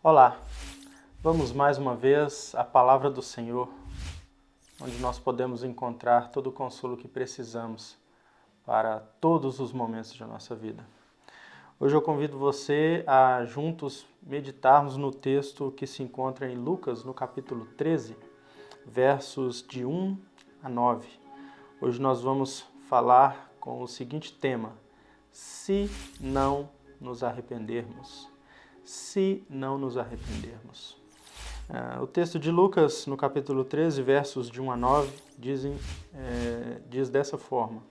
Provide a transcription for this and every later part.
Olá, vamos mais uma vez à Palavra do Senhor, onde nós podemos encontrar todo o consolo que precisamos para todos os momentos de nossa vida. Hoje eu convido você a juntos meditarmos no texto que se encontra em Lucas, no capítulo 13, versos de 1 a 9. Hoje nós vamos falar com o seguinte tema: se não nos arrependermos. Se não nos arrependermos. O texto de Lucas, no capítulo 13, versos de 1 a 9, diz dessa forma: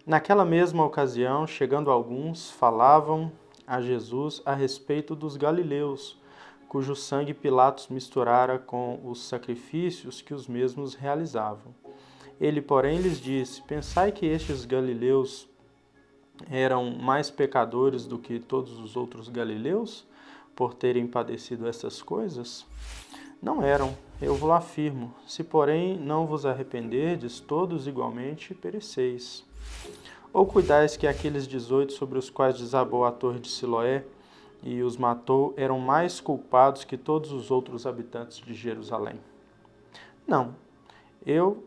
Naquela mesma ocasião, chegando alguns, falavam a Jesus a respeito dos galileus, cujo sangue Pilatos misturara com os sacrifícios que os mesmos realizavam. Ele, porém, lhes disse: Pensai que estes galileus eram mais pecadores do que todos os outros galileus, por terem padecido essas coisas? Não eram, eu vos afirmo. Se, porém, não vos arrependerdes, todos igualmente pereceis. Ou cuidais que aqueles 18 sobre os quais desabou a torre de Siloé e os matou eram mais culpados que todos os outros habitantes de Jerusalém? Não, eu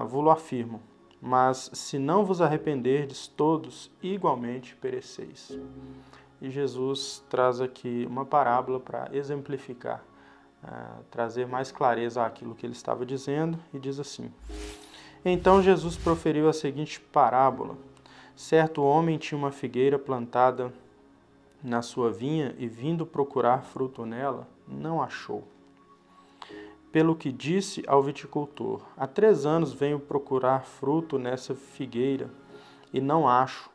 vos afirmo. Mas se não vos arrependerdes, todos igualmente pereceis. E Jesus traz aqui uma parábola para exemplificar, trazer mais clareza àquilo que ele estava dizendo, e diz assim: Então Jesus proferiu a seguinte parábola: Certo homem tinha uma figueira plantada na sua vinha e, vindo procurar fruto nela, não achou. Pelo que disse ao viticultor: Há 3 anos venho procurar fruto nessa figueira e não acho.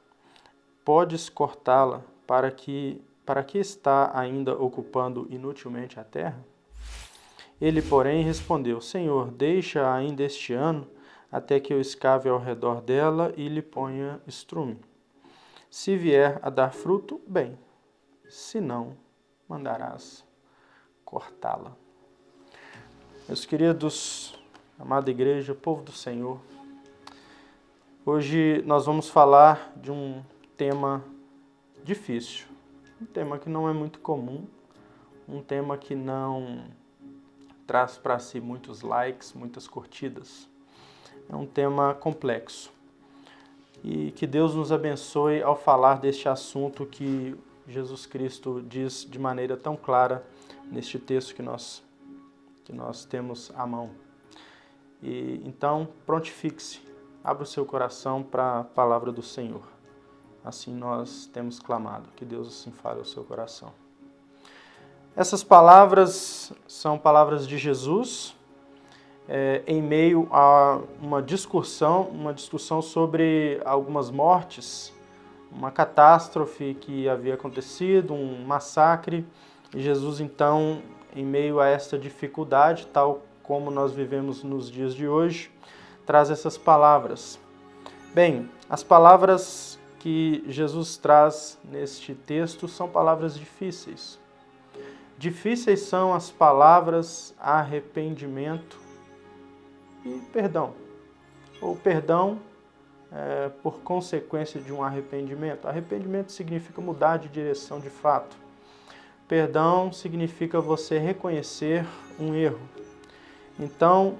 Podes cortá-la? Para que está ainda ocupando inutilmente a terra? Ele, porém, respondeu: Senhor, deixa ainda este ano, até que eu escave ao redor dela e lhe ponha estrume. Se vier a dar fruto, bem; se não, mandarás cortá-la. Meus queridos, amada igreja, povo do Senhor, hoje nós vamos falar de um tema difícil, um tema que não é muito comum, um tema que não traz para si muitos likes, muitas curtidas. É um tema complexo. E que Deus nos abençoe ao falar deste assunto que Jesus Cristo diz de maneira tão clara neste texto que nós temos à mão. E então, prontifique-se, abra o seu coração para a palavra do Senhor. Assim nós temos clamado, que Deus assim fale ao seu coração. Essas palavras são palavras de Jesus, em meio a uma discussão sobre algumas mortes, uma catástrofe que havia acontecido, um massacre. E Jesus, então, em meio a esta dificuldade, tal como nós vivemos nos dias de hoje, traz essas palavras. Bem, as palavras que Jesus traz neste texto são palavras difíceis. Difíceis são as palavras arrependimento e perdão. Ou perdão por consequência de um arrependimento. Arrependimento significa mudar de direção de fato. Perdão significa você reconhecer um erro. Então,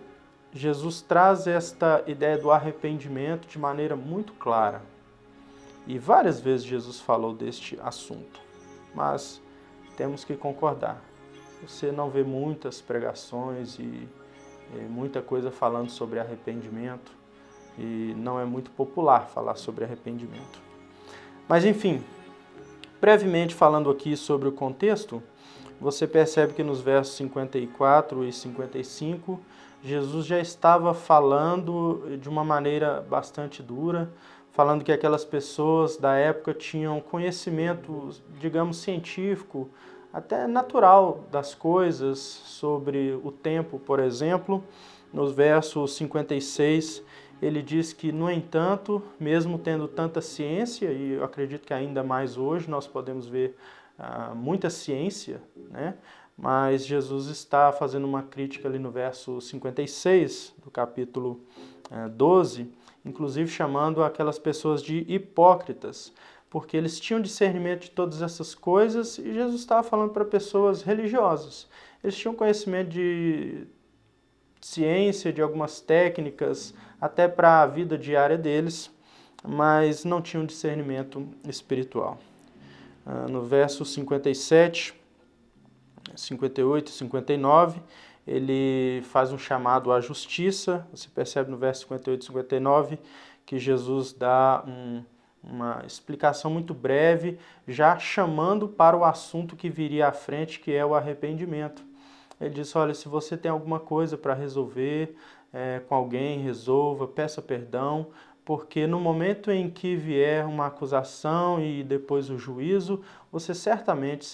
Jesus traz esta ideia do arrependimento de maneira muito clara. E várias vezes Jesus falou deste assunto, mas temos que concordar. Você não vê muitas pregações e muita coisa falando sobre arrependimento, e não é muito popular falar sobre arrependimento. Mas enfim, brevemente falando aqui sobre o contexto, você percebe que nos versos 54 e 55, Jesus já estava falando de uma maneira bastante dura, falando que aquelas pessoas da época tinham conhecimento, digamos, científico, até natural das coisas, sobre o tempo, por exemplo. Nos versos 56, ele diz que, no entanto, mesmo tendo tanta ciência, e eu acredito que ainda mais hoje nós podemos ver muita ciência, né? Mas Jesus está fazendo uma crítica ali no verso 56 do capítulo 12, inclusive chamando aquelas pessoas de hipócritas, porque eles tinham discernimento de todas essas coisas e Jesus estava falando para pessoas religiosas. Eles tinham conhecimento de ciência, de algumas técnicas, até para a vida diária deles, mas não tinham discernimento espiritual. No verso 57, 58 e 59, ele faz um chamado à justiça. Você percebe no verso 58 e 59 que Jesus dá uma explicação muito breve, já chamando para o assunto que viria à frente, que é o arrependimento. Ele diz, olha, se você tem alguma coisa para resolver com alguém, resolva, peça perdão, porque no momento em que vier uma acusação e depois o juízo, você certamente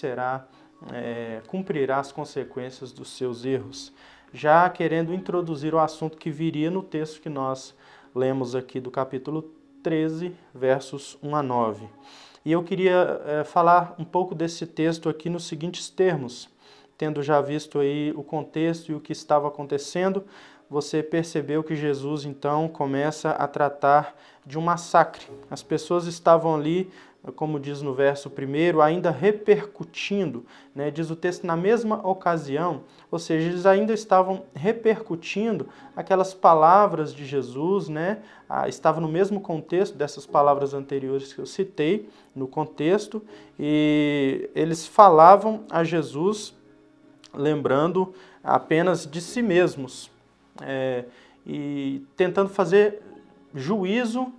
cumprirá as consequências dos seus erros. Já querendo introduzir o assunto que viria no texto que nós lemos aqui do capítulo 13, versos 1 a 9. E eu queria falar um pouco desse texto aqui nos seguintes termos. Tendo já visto aí o contexto e o que estava acontecendo, você percebeu que Jesus então começa a tratar de um massacre. As pessoas estavam ali, como diz no verso 1, ainda repercutindo, né? Diz o texto, na mesma ocasião, ou seja, eles ainda estavam repercutindo aquelas palavras de Jesus, né? Estava no mesmo contexto dessas palavras anteriores que eu citei, no contexto, e eles falavam a Jesus lembrando apenas de si mesmos e tentando fazer juízo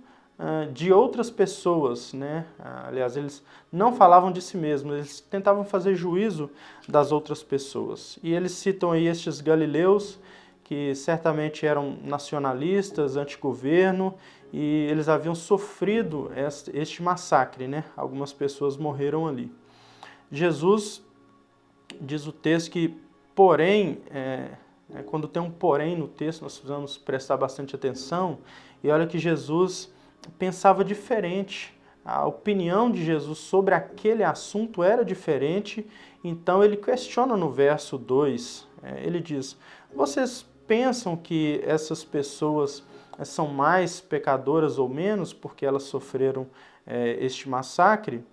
de outras pessoas, né? Aliás, eles não falavam de si mesmos, eles tentavam fazer juízo das outras pessoas. E eles citam aí estes galileus, que certamente eram nacionalistas, antigoverno, e eles haviam sofrido este massacre, né? Algumas pessoas morreram ali. Jesus, diz o texto que, porém, quando tem um porém no texto, nós precisamos prestar bastante atenção, e olha que Jesus pensava diferente. A opinião de Jesus sobre aquele assunto era diferente, então ele questiona no verso 2, ele diz, vocês pensam que essas pessoas são mais pecadoras ou menos porque elas sofreram este massacre?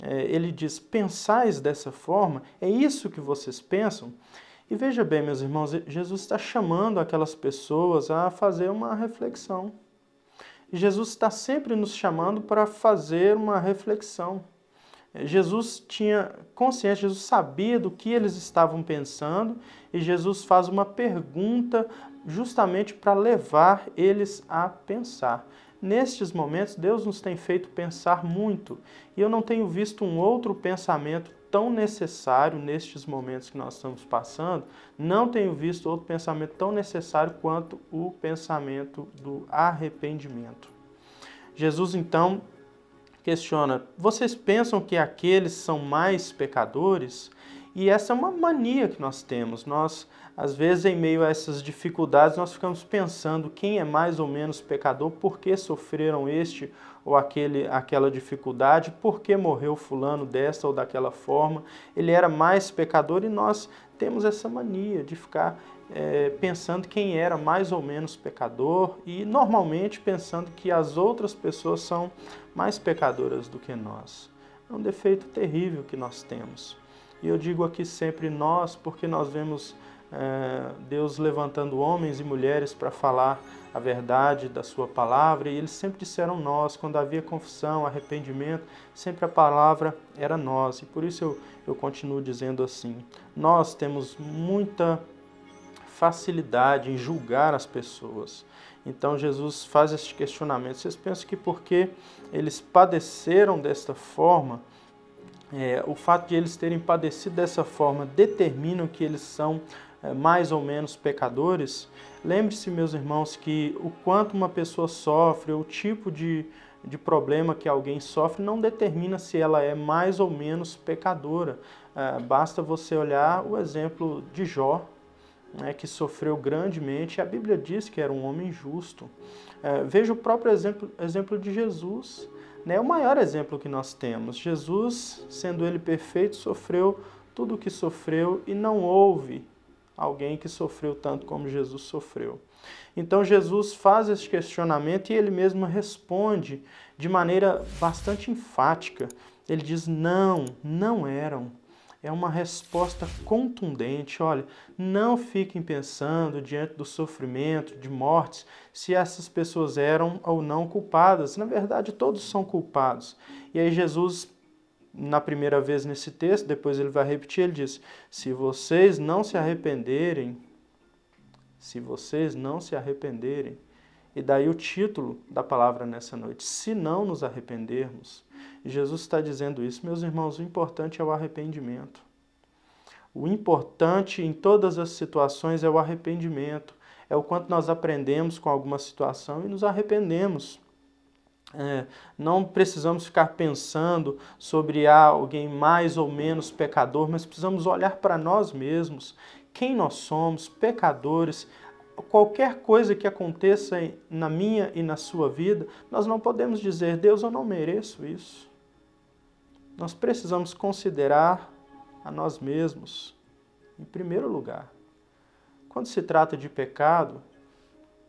Ele diz, pensais dessa forma? É isso que vocês pensam? E veja bem, meus irmãos, Jesus está chamando aquelas pessoas a fazer uma reflexão. E Jesus está sempre nos chamando para fazer uma reflexão. Jesus tinha consciência, Jesus sabia do que eles estavam pensando, e Jesus faz uma pergunta justamente para levar eles a pensar. Nestes momentos, Deus nos tem feito pensar muito, e eu não tenho visto um outro pensamento tão necessário nestes momentos que nós estamos passando, não tenho visto outro pensamento tão necessário quanto o pensamento do arrependimento. Jesus, então, questiona, vocês pensam que aqueles são mais pecadores? E essa é uma mania que nós temos. Nós, às vezes, em meio a essas dificuldades, nós ficamos pensando quem é mais ou menos pecador, por que sofreram este ou aquela dificuldade, por que morreu fulano desta ou daquela forma. Ele era mais pecador e nós temos essa mania de ficar pensando quem era mais ou menos pecador e normalmente pensando que as outras pessoas são mais pecadoras do que nós. É um defeito terrível que nós temos. E eu digo aqui sempre nós, porque nós vemos Deus levantando homens e mulheres para falar a verdade da sua palavra, e eles sempre disseram nós, quando havia confissão, arrependimento, sempre a palavra era nós, e por isso eu continuo dizendo assim, nós temos muita facilidade em julgar as pessoas. Então Jesus faz este questionamento, vocês pensam que porque eles padeceram desta forma, o fato de eles terem padecido dessa forma determinam que eles são mais ou menos pecadores? Lembre-se, meus irmãos, que o quanto uma pessoa sofre, o tipo de problema que alguém sofre, não determina se ela é mais ou menos pecadora. Basta você olhar o exemplo de Jó, que sofreu grandemente. A Bíblia diz que era um homem justo. Veja o próprio exemplo de Jesus. É o maior exemplo que nós temos. Jesus, sendo ele perfeito, sofreu tudo o que sofreu e não houve alguém que sofreu tanto como Jesus sofreu. Então Jesus faz esse questionamento e ele mesmo responde de maneira bastante enfática. Ele diz: não, não eram. É uma resposta contundente. Olha, não fiquem pensando diante do sofrimento, de mortes, se essas pessoas eram ou não culpadas. Na verdade, todos são culpados. E aí Jesus, na primeira vez nesse texto, depois ele vai repetir, ele diz: se vocês não se arrependerem, e daí o título da palavra nessa noite, se não nos arrependermos. E Jesus está dizendo isso, meus irmãos, o importante é o arrependimento. O importante em todas as situações é o arrependimento. É o quanto nós aprendemos com alguma situação e nos arrependemos. Não precisamos ficar pensando sobre alguém mais ou menos pecador, mas precisamos olhar para nós mesmos, quem nós somos, pecadores. Qualquer coisa que aconteça na minha e na sua vida, nós não podemos dizer: Deus, eu não mereço isso. Nós precisamos considerar a nós mesmos em primeiro lugar. Quando se trata de pecado,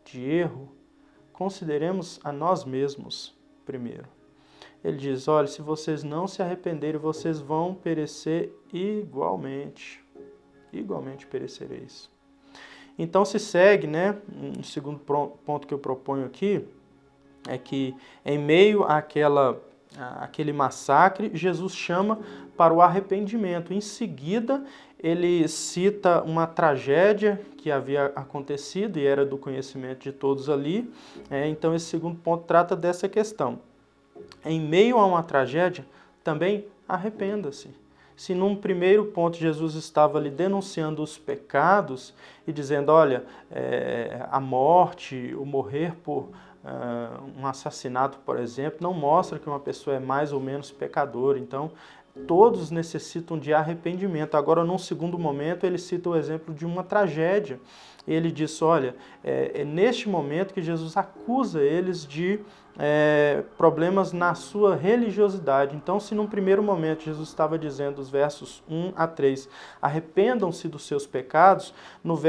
de erro, consideremos a nós mesmos primeiro. Ele diz: olha, se vocês não se arrependerem, vocês vão perecer igualmente. Igualmente perecereis. Então se segue, né? Um segundo ponto que eu proponho aqui é que em meio àquele massacre, Jesus chama para o arrependimento. Em seguida, ele cita uma tragédia que havia acontecido e era do conhecimento de todos ali. Então esse segundo ponto trata dessa questão. Em meio a uma tragédia, também arrependa-se. Se num primeiro ponto Jesus estava ali denunciando os pecados e dizendo: olha, a morte, o morrer por um assassinato, por exemplo, não mostra que uma pessoa é mais ou menos pecadora. Então, todos necessitam de arrependimento. Agora, num segundo momento, ele cita o exemplo de uma tragédia. Ele diz: olha, é neste momento que Jesus acusa eles de problemas na sua religiosidade. Então, se num primeiro momento Jesus estava dizendo, os versos 1 a 3, arrependam-se dos seus pecados, nos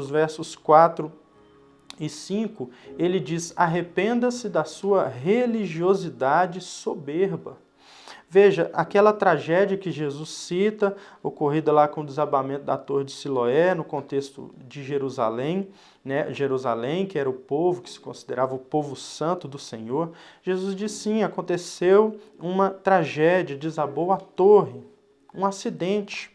versos 4 e 5, ele diz: arrependa-se da sua religiosidade soberba. Veja, aquela tragédia que Jesus cita, ocorrida lá com o desabamento da Torre de Siloé, no contexto de Jerusalém, né? Jerusalém, que era o povo que se considerava o povo santo do Senhor. Jesus diz: sim, aconteceu uma tragédia, desabou a torre, um acidente.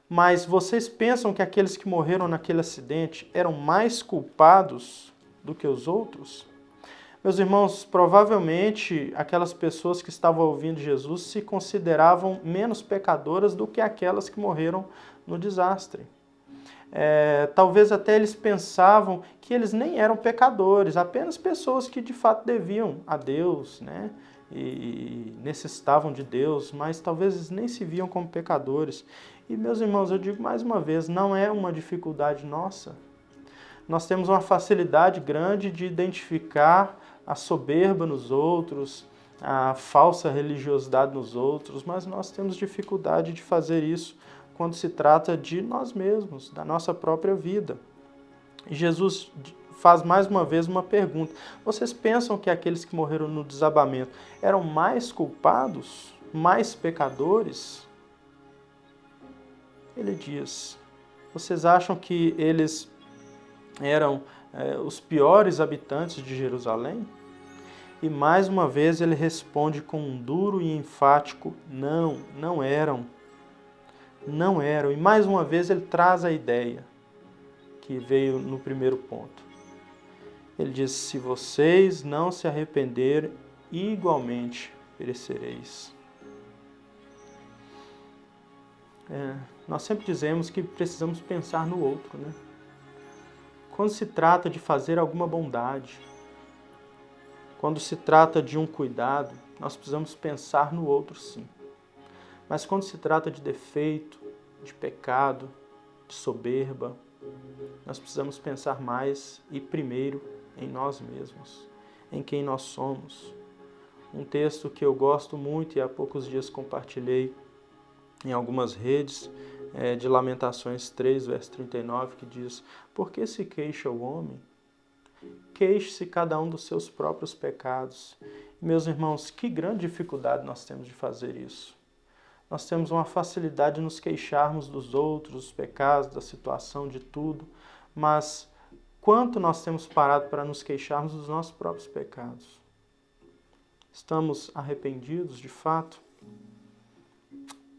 Mas vocês pensam que aqueles que morreram naquele acidente eram mais culpados do que os outros? Meus irmãos, provavelmente aquelas pessoas que estavam ouvindo Jesus se consideravam menos pecadoras do que aquelas que morreram no desastre. Talvez até eles pensavam que eles nem eram pecadores, apenas pessoas que de fato deviam a Deus, né? E necessitavam de Deus, mas talvez eles nem se viam como pecadores. E, meus irmãos, eu digo mais uma vez, não é uma dificuldade nossa. Nós temos uma facilidade grande de identificar a soberba nos outros, a falsa religiosidade nos outros, mas nós temos dificuldade de fazer isso quando se trata de nós mesmos, da nossa própria vida. E Jesus faz mais uma vez uma pergunta: vocês pensam que aqueles que morreram no desabamento eram mais culpados, mais pecadores? Ele diz: vocês acham que eles eram os piores habitantes de Jerusalém? E mais uma vez ele responde com um duro e enfático: não, não eram. Não eram. E mais uma vez ele traz a ideia que veio no primeiro ponto. Ele diz: se vocês não se arrependerem, igualmente perecereis. Nós sempre dizemos que precisamos pensar no outro, né? Quando se trata de fazer alguma bondade, quando se trata de um cuidado, nós precisamos pensar no outro, sim. Mas quando se trata de defeito, de pecado, de soberba, nós precisamos pensar mais e primeiro em nós mesmos, em quem nós somos. Um texto que eu gosto muito e há poucos dias compartilhei em algumas redes, de Lamentações 3, verso 39, que diz: por que se queixa o homem? Queixe-se cada um dos seus próprios pecados. Meus irmãos, que grande dificuldade nós temos de fazer isso. Nós temos uma facilidade de nos queixarmos dos outros, dos pecados, da situação, de tudo, mas quanto nós temos parado para nos queixarmos dos nossos próprios pecados? Estamos arrependidos, de fato?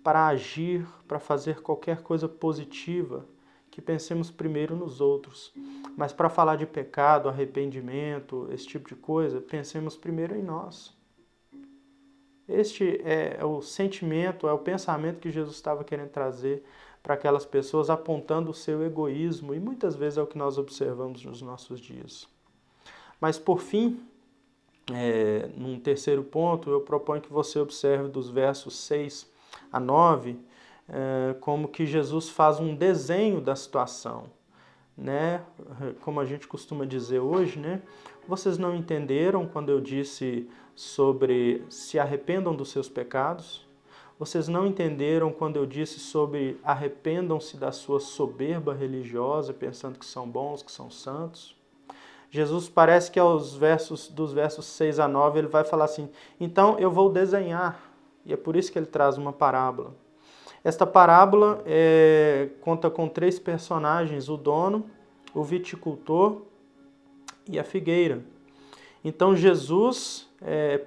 Para agir, para fazer qualquer coisa positiva, que pensemos primeiro nos outros. Mas para falar de pecado, arrependimento, esse tipo de coisa, pensemos primeiro em nós. Este é o sentimento, é o pensamento que Jesus estava querendo trazer para aquelas pessoas, apontando o seu egoísmo, e muitas vezes é o que nós observamos nos nossos dias. Mas por fim, num terceiro ponto, eu proponho que você observe dos versos 6 a 9, como que Jesus faz um desenho da situação, né? Como a gente costuma dizer hoje, né? Vocês não entenderam quando eu disse sobre se arrependam dos seus pecados? Vocês não entenderam quando eu disse sobre arrependam-se da sua soberba religiosa, pensando que são bons, que são santos? Jesus parece que dos versos 6 a 9 ele vai falar assim: então eu vou desenhar, e é por isso que ele traz uma parábola. Esta parábola conta com 3 personagens: o dono, o viticultor e a figueira. Então Jesus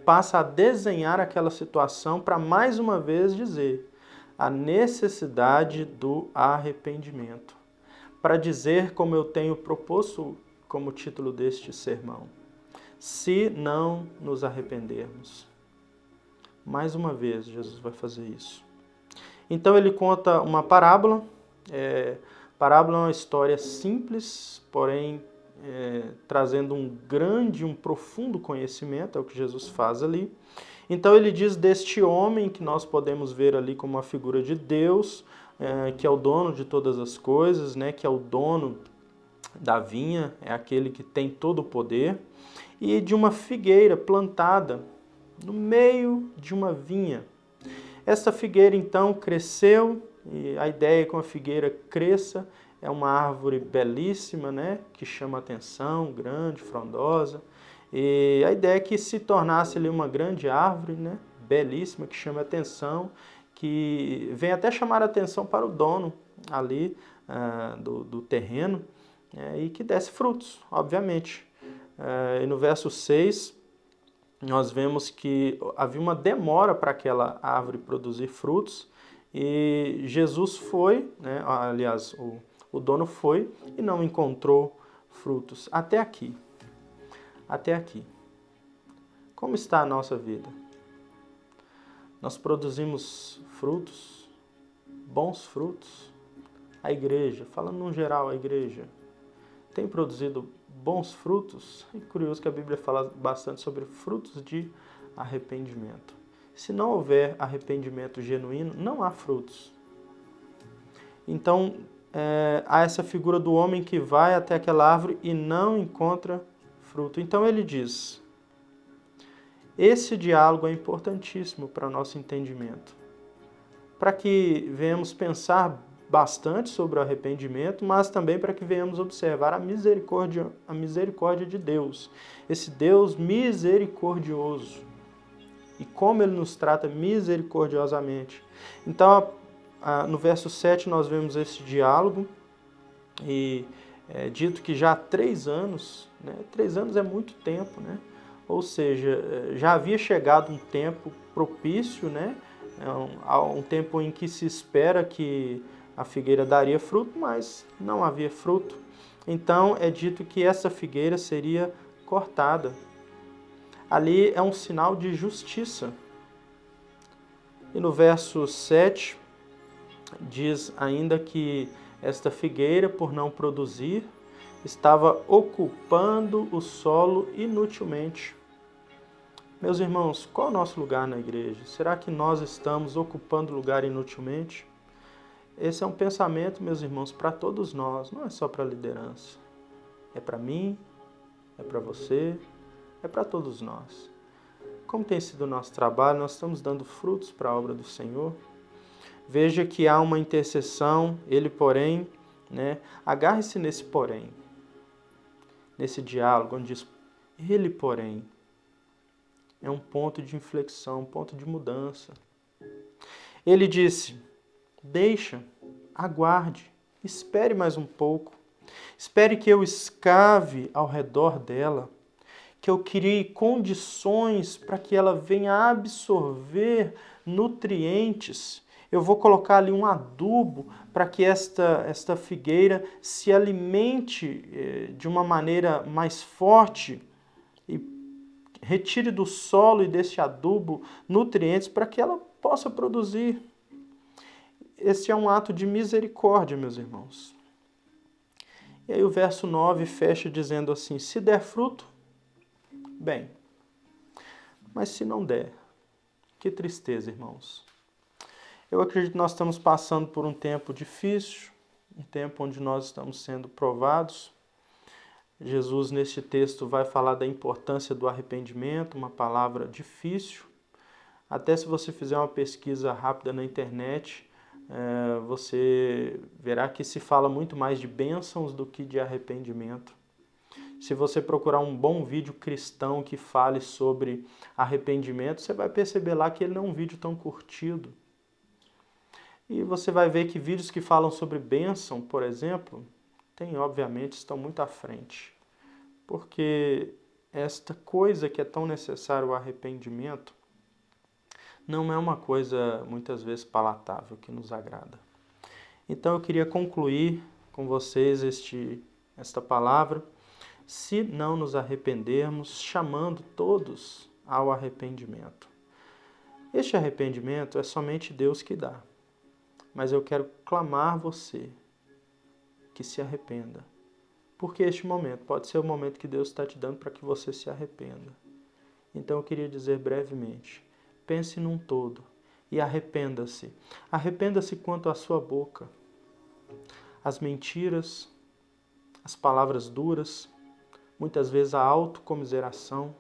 passa a desenhar aquela situação para mais uma vez dizer a necessidade do arrependimento. Para dizer, como eu tenho proposto como título deste sermão: se não nos arrependermos. Mais uma vez Jesus vai fazer isso. Então ele conta uma parábola. Parábola é uma história simples, porém trazendo um profundo conhecimento, é o que Jesus faz ali. Então ele diz deste homem, que nós podemos ver ali como uma figura de Deus, que é o dono de todas as coisas, né, que é o dono da vinha, é aquele que tem todo o poder, e de uma figueira plantada no meio de uma vinha. Essa figueira então cresceu, e a ideia é que uma figueira cresça, é uma árvore belíssima, né, que chama atenção, grande, frondosa, e a ideia é que se tornasse ali uma grande árvore, né, belíssima, que chama atenção, que vem até chamar a atenção para o dono ali do terreno, e que desse frutos, obviamente. E no verso 6, nós vemos que havia uma demora para aquela árvore produzir frutos, e Jesus foi, né, aliás, o dono foi e não encontrou frutos. Até aqui. Até aqui. Como está a nossa vida? Nós produzimos frutos, bons frutos? A igreja, falando no geral, a igreja tem produzido bons frutos? É curioso que a Bíblia fala bastante sobre frutos de arrependimento. Se não houver arrependimento genuíno, não há frutos. Então, há essa figura do homem que vai até aquela árvore e não encontra fruto. Então ele diz, esse diálogo é importantíssimo para o nosso entendimento, para que venhamos pensar bastante sobre o arrependimento, mas também para que venhamos observar a misericórdia de Deus, esse Deus misericordioso, e como ele nos trata misericordiosamente. Então, no verso 7 nós vemos esse diálogo, e é dito que já há 3 anos, né? 3 anos é muito tempo, né? Ou seja, já havia chegado um tempo propício, né? Um tempo em que se espera que a figueira daria fruto, mas não havia fruto. Então é dito que essa figueira seria cortada. Ali é um sinal de justiça. E no verso 7 diz ainda que esta figueira, por não produzir, estava ocupando o solo inutilmente. Meus irmãos, qual é o nosso lugar na igreja? Será que nós estamos ocupando lugar inutilmente? Esse é um pensamento, meus irmãos, para todos nós, não é só para a liderança. É para mim, é para você, é para todos nós. Como tem sido o nosso trabalho? Nós estamos dando frutos para a obra do Senhor? Veja que há uma intercessão, ele porém, né? Agarre-se nesse porém, nesse diálogo, onde diz, ele porém, é um ponto de inflexão, um ponto de mudança. Ele disse, deixa, aguarde, espere mais um pouco, espere que eu escave ao redor dela, que eu crie condições para que ela venha absorver nutrientes. Eu vou colocar ali um adubo para que esta figueira se alimente de uma maneira mais forte e retire do solo e desse adubo nutrientes para que ela possa produzir. Esse é um ato de misericórdia, meus irmãos. E aí o verso 9 fecha dizendo assim, se der fruto, bem, mas se não der, que tristeza, irmãos. Eu acredito que nós estamos passando por um tempo difícil, um tempo onde nós estamos sendo provados. Jesus, neste texto, vai falar da importância do arrependimento, uma palavra difícil. Até se você fizer uma pesquisa rápida na internet, você verá que se fala muito mais de bênçãos do que de arrependimento. Se você procurar um bom vídeo cristão que fale sobre arrependimento, você vai perceber lá que ele não é um vídeo tão curtido. E você vai ver que vídeos que falam sobre bênção, por exemplo, obviamente, estão muito à frente. Porque esta coisa que é tão necessária, o arrependimento, não é uma coisa muitas vezes palatável, que nos agrada. Então eu queria concluir com vocês esta palavra, se não nos arrependermos, chamando todos ao arrependimento. Este arrependimento é somente Deus que dá, mas eu quero clamar você que se arrependa, porque este momento pode ser o momento que Deus está te dando para que você se arrependa. Então eu queria dizer brevemente, pense num todo e arrependa-se. Arrependa-se quanto à sua boca, as mentiras, as palavras duras, muitas vezes a autocomiseração,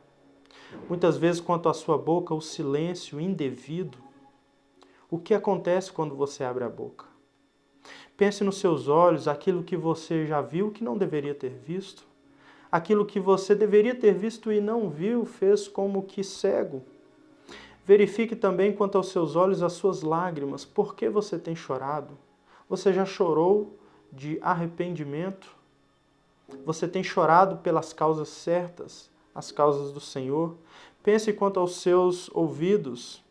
muitas vezes quanto à sua boca o silêncio indevido. O que acontece quando você abre a boca? Pense nos seus olhos aquilo que você já viu que não deveria ter visto, aquilo que você deveria ter visto e não viu, fez como que cego. Verifique também quanto aos seus olhos as suas lágrimas. Por que você tem chorado? Você já chorou de arrependimento? Você tem chorado pelas causas certas, as causas do Senhor? Pense quanto aos seus ouvidos.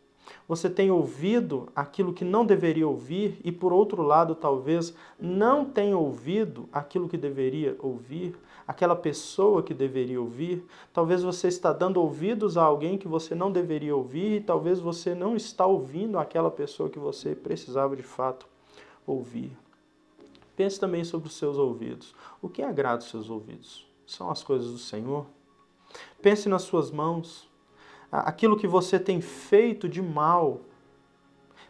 Você tem ouvido aquilo que não deveria ouvir e, por outro lado, talvez não tenha ouvido aquilo que deveria ouvir, aquela pessoa que deveria ouvir. Talvez você está dando ouvidos a alguém que você não deveria ouvir e talvez você não está ouvindo aquela pessoa que você precisava de fato ouvir. Pense também sobre os seus ouvidos. O que agrada os seus ouvidos? São as coisas do Senhor? Pense nas suas mãos. Aquilo que você tem feito de mal.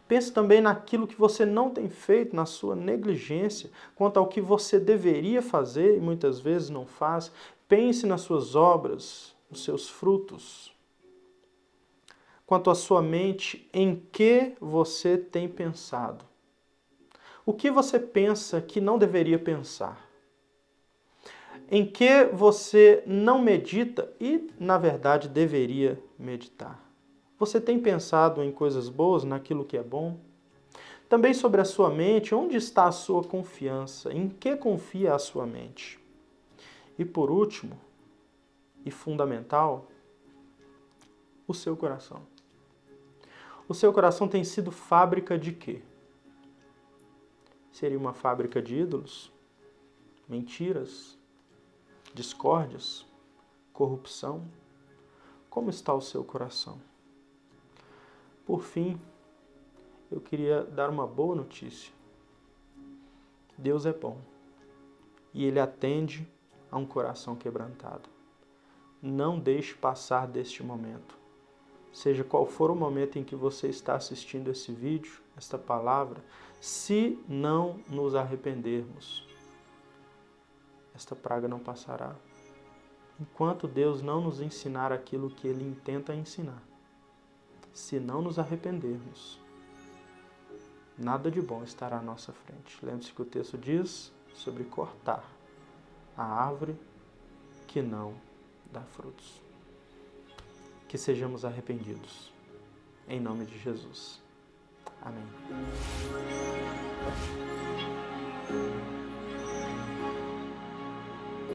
Pense também naquilo que você não tem feito, na sua negligência, quanto ao que você deveria fazer e muitas vezes não faz. Pense nas suas obras, nos seus frutos. Quanto à sua mente, em que você tem pensado? O que você pensa que não deveria pensar? Em que você não medita e, na verdade, deveria meditar? Você tem pensado em coisas boas, naquilo que é bom? Também sobre a sua mente, onde está a sua confiança? Em que confia a sua mente? E por último, e fundamental, o seu coração. O seu coração tem sido fábrica de quê? Seria uma fábrica de ídolos? Mentiras? Discórdias? Corrupção? Como está o seu coração? Por fim, eu queria dar uma boa notícia. Deus é bom e Ele atende a um coração quebrantado. Não deixe passar deste momento. Seja qual for o momento em que você está assistindo esse vídeo, esta palavra, se não nos arrependermos, esta praga não passará. Enquanto Deus não nos ensinar aquilo que Ele intenta ensinar, se não nos arrependermos, nada de bom estará à nossa frente. Lembre-se que o texto diz sobre cortar a árvore que não dá frutos. Que sejamos arrependidos. Em nome de Jesus. Amém.